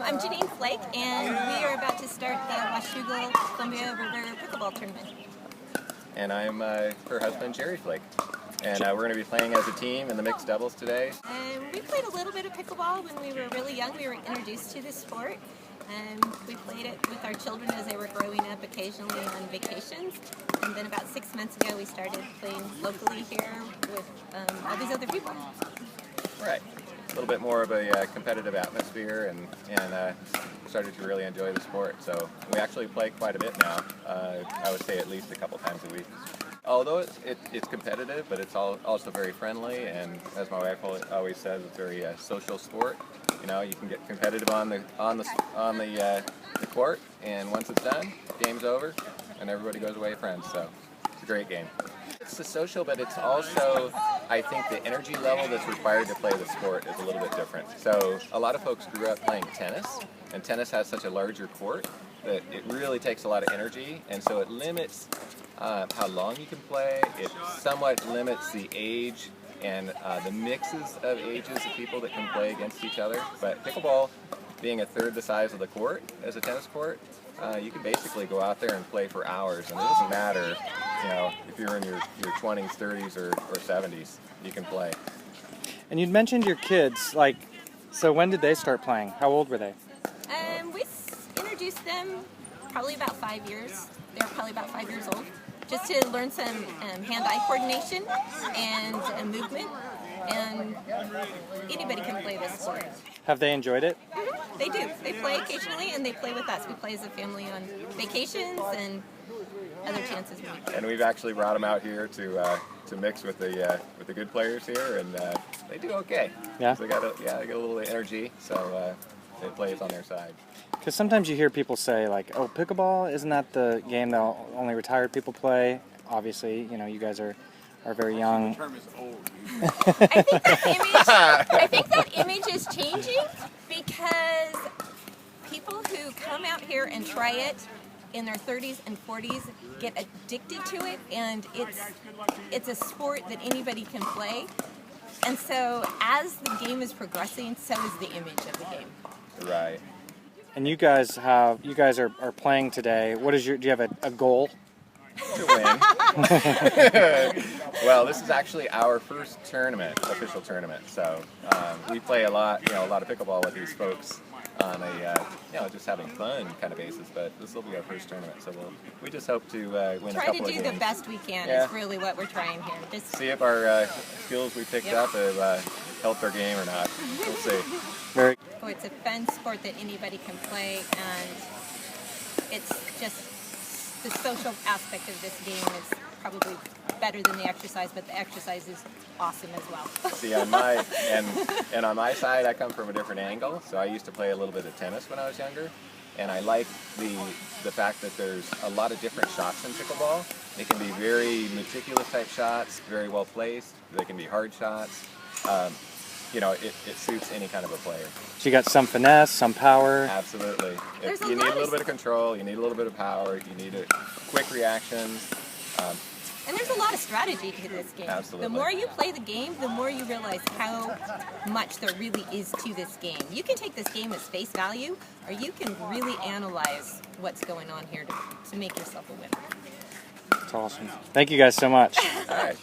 I'm Janeen Flake, and we are about to start the Washougal Columbia River Pickleball Tournament. And I'm her husband, Jerry Flake. And we're going to be playing as a team in the mixed doubles today. We played a little bit of pickleball when we were really young. We were introduced to this sport. We played it with our children as they were growing up, occasionally on vacations. And then about 6 months ago, we started playing locally here with all these other people. Right. A little bit more of a competitive atmosphere, and started to really enjoy the sport. So we actually play quite a bit now. I would say at least a couple times a week. Although it's competitive, but it's also very friendly, and as my wife always says, it's a very social sport. You know, you can get competitive on the court, and once it's done, game's over, and everybody goes away friends. So it's a great game. It's the social, but it's also, I think, the energy level that's required to play the sport is a little bit different. So a lot of folks grew up playing tennis, and tennis has such a larger court that it really takes a lot of energy, and so it limits how long you can play. It somewhat limits the age and the mixes of ages of people that can play against each other. But pickleball, being a third the size of the court as a tennis court, you can basically go out there and play for hours, and it doesn't matter, you know, if you're in your 20s, 30s, or 70s, you can play. And you'd mentioned your kids, so when did they start playing? How old were they? We introduced them probably about 5 years. They were probably about 5 years old, just to learn some hand-eye coordination and movement. And anybody can play this sport. Have they enjoyed it? Mm-hmm. They do. They play occasionally, and they play with us. We play as a family on vacations and other chances. And we've actually brought them out here to mix with the good players here, and they do okay. Yeah. So they got a little energy, so it plays on their side. Because sometimes you hear people say, "Oh, pickleball, isn't that the game that only retired people play?" Obviously, you know, you guys are very young. The term is old. I think that image is changing because people who come out here and try it in their 30s and 40s get addicted to it, and it's a sport that anybody can play. And so as the game is progressing, so is the image of the game. Right. And you guys are playing today. Do you have a goal? To win. Well, this is actually our first tournament, official tournament. So we play a lot of pickleball with these folks on a just having fun kind of basis. But this will be our first tournament, so we just hope to win a couple of games. Try to do the best we can is really what we're trying here. Just see if our skills we picked up have helped our game or not. We'll see. It's a fun sport that anybody can play, and it's just the social aspect of this game is probably better than the exercise, but the exercise is awesome as well. See, on my side, I come from a different angle. So I used to play a little bit of tennis when I was younger, and I like the fact that there's a lot of different shots in pickleball. They can be very meticulous type shots, very well placed. They can be hard shots. It suits any kind of a player. So you got some finesse, some power. Absolutely. You need a little bit of control, you need a little bit of power, you need quick reactions. And there's a lot of strategy to this game. Absolutely. The more you play the game, the more you realize how much there really is to this game. You can take this game as face value, or you can really analyze what's going on here to make yourself a winner. That's awesome. Thank you guys so much. All right.